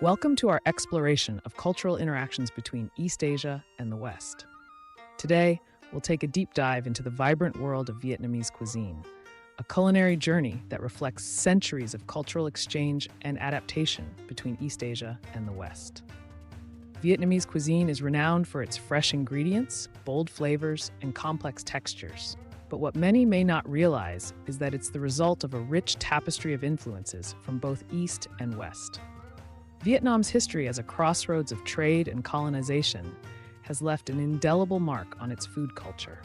Welcome to our exploration of cultural interactions between East Asia and the West. Today, we'll take a deep dive into the vibrant world of Vietnamese cuisine, a culinary journey that reflects centuries of cultural exchange and adaptation between East Asia and the West. Vietnamese cuisine is renowned for its fresh ingredients, bold flavors, and complex textures. But what many may not realize is that it's the result of a rich tapestry of influences from both East and West. Vietnam's history as a crossroads of trade and colonization has left an indelible mark on its food culture.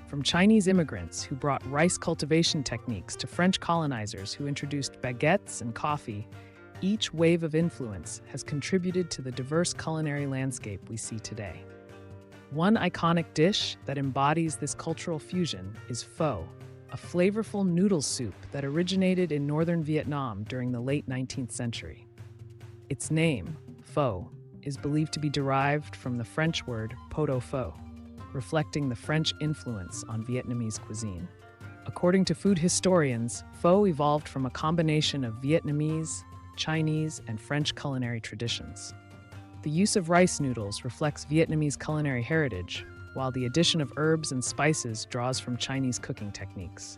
From Chinese immigrants who brought rice cultivation techniques to French colonizers who introduced baguettes and coffee, each wave of influence has contributed to the diverse culinary landscape we see today. One iconic dish that embodies this cultural fusion is pho, a flavorful noodle soup that originated in northern Vietnam during the late 19th century. Its name, pho, is believed to be derived from the French word pot-au-feu, reflecting the French influence on Vietnamese cuisine. According to food historians, pho evolved from a combination of Vietnamese, Chinese, and French culinary traditions. The use of rice noodles reflects Vietnamese culinary heritage, while the addition of herbs and spices draws from Chinese cooking techniques.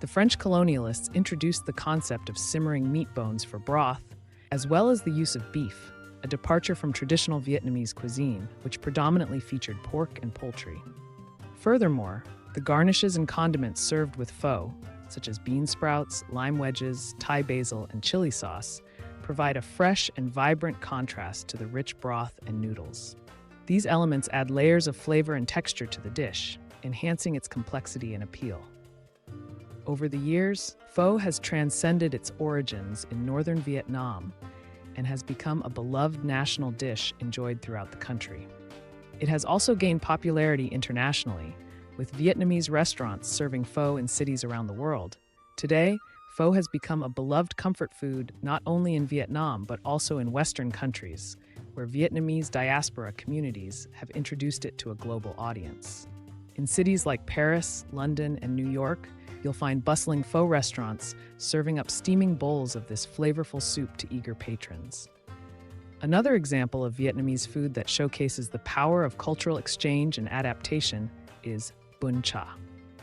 The French colonialists introduced the concept of simmering meat bones for broth, as well as the use of beef, a departure from traditional Vietnamese cuisine, which predominantly featured pork and poultry. Furthermore, the garnishes and condiments served with pho, such as bean sprouts, lime wedges, Thai basil, and chili sauce, provide a fresh and vibrant contrast to the rich broth and noodles. These elements add layers of flavor and texture to the dish, enhancing its complexity and appeal. Over the years, pho has transcended its origins in northern Vietnam and has become a beloved national dish enjoyed throughout the country. It has also gained popularity internationally, with Vietnamese restaurants serving pho in cities around the world. Today, pho has become a beloved comfort food not only in Vietnam but also in Western countries, where Vietnamese diaspora communities have introduced it to a global audience. In cities like Paris, London, and New York, you'll find bustling pho restaurants serving up steaming bowls of this flavorful soup to eager patrons. Another example of Vietnamese food that showcases the power of cultural exchange and adaptation is bún chả.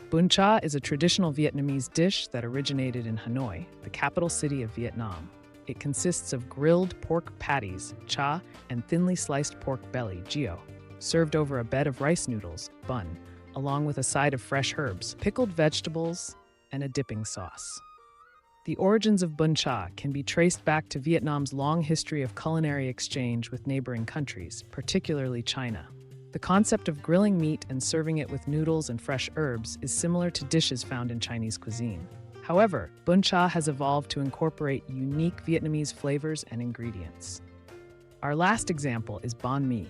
Bún chả is a traditional Vietnamese dish that originated in Hanoi, the capital city of Vietnam. It consists of grilled pork patties, cha, and thinly sliced pork belly, gio, served over a bed of rice noodles, bun, along with a side of fresh herbs, pickled vegetables, and a dipping sauce. The origins of bún chả can be traced back to Vietnam's long history of culinary exchange with neighboring countries, particularly China. The concept of grilling meat and serving it with noodles and fresh herbs is similar to dishes found in Chinese cuisine. However, bún chả has evolved to incorporate unique Vietnamese flavors and ingredients. Our last example is banh mi.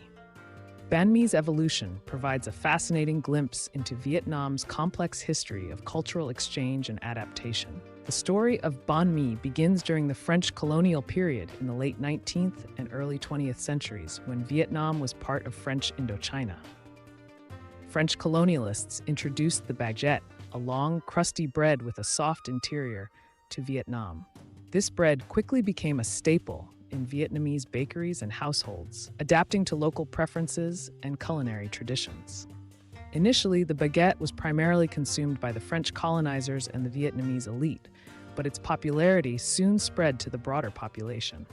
Banh mi's evolution provides a fascinating glimpse into Vietnam's complex history of cultural exchange and adaptation. The story of banh mi begins during the French colonial period in the late 19th and early 20th centuries, when Vietnam was part of French Indochina. French colonialists introduced the baguette, a long, crusty bread with a soft interior, to Vietnam. This bread quickly became a staple in Vietnamese bakeries and households, adapting to local preferences and culinary traditions. Initially, the baguette was primarily consumed by the French colonizers and the Vietnamese elite, but its popularity soon spread to the broader population.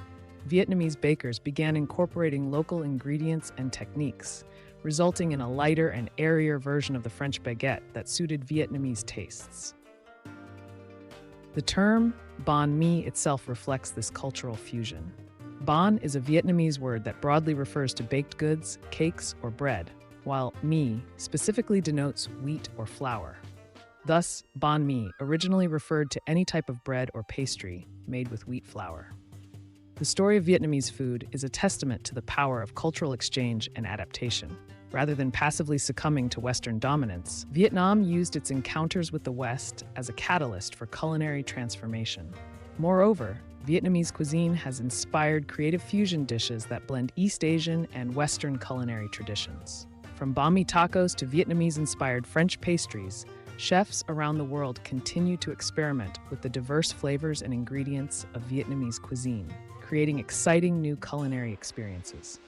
Vietnamese bakers began incorporating local ingredients and techniques, resulting in a lighter and airier version of the French baguette that suited Vietnamese tastes. The term banh mi itself reflects this cultural fusion. Banh is a Vietnamese word that broadly refers to baked goods, cakes, or bread, while mi specifically denotes wheat or flour. Thus, banh mi originally referred to any type of bread or pastry made with wheat flour. The story of Vietnamese food is a testament to the power of cultural exchange and adaptation. Rather than passively succumbing to Western dominance, Vietnam used its encounters with the West as a catalyst for culinary transformation. Moreover, Vietnamese cuisine has inspired creative fusion dishes that blend East Asian and Western culinary traditions. From banh mi tacos to Vietnamese-inspired French pastries, chefs around the world continue to experiment with the diverse flavors and ingredients of Vietnamese cuisine, creating exciting new culinary experiences.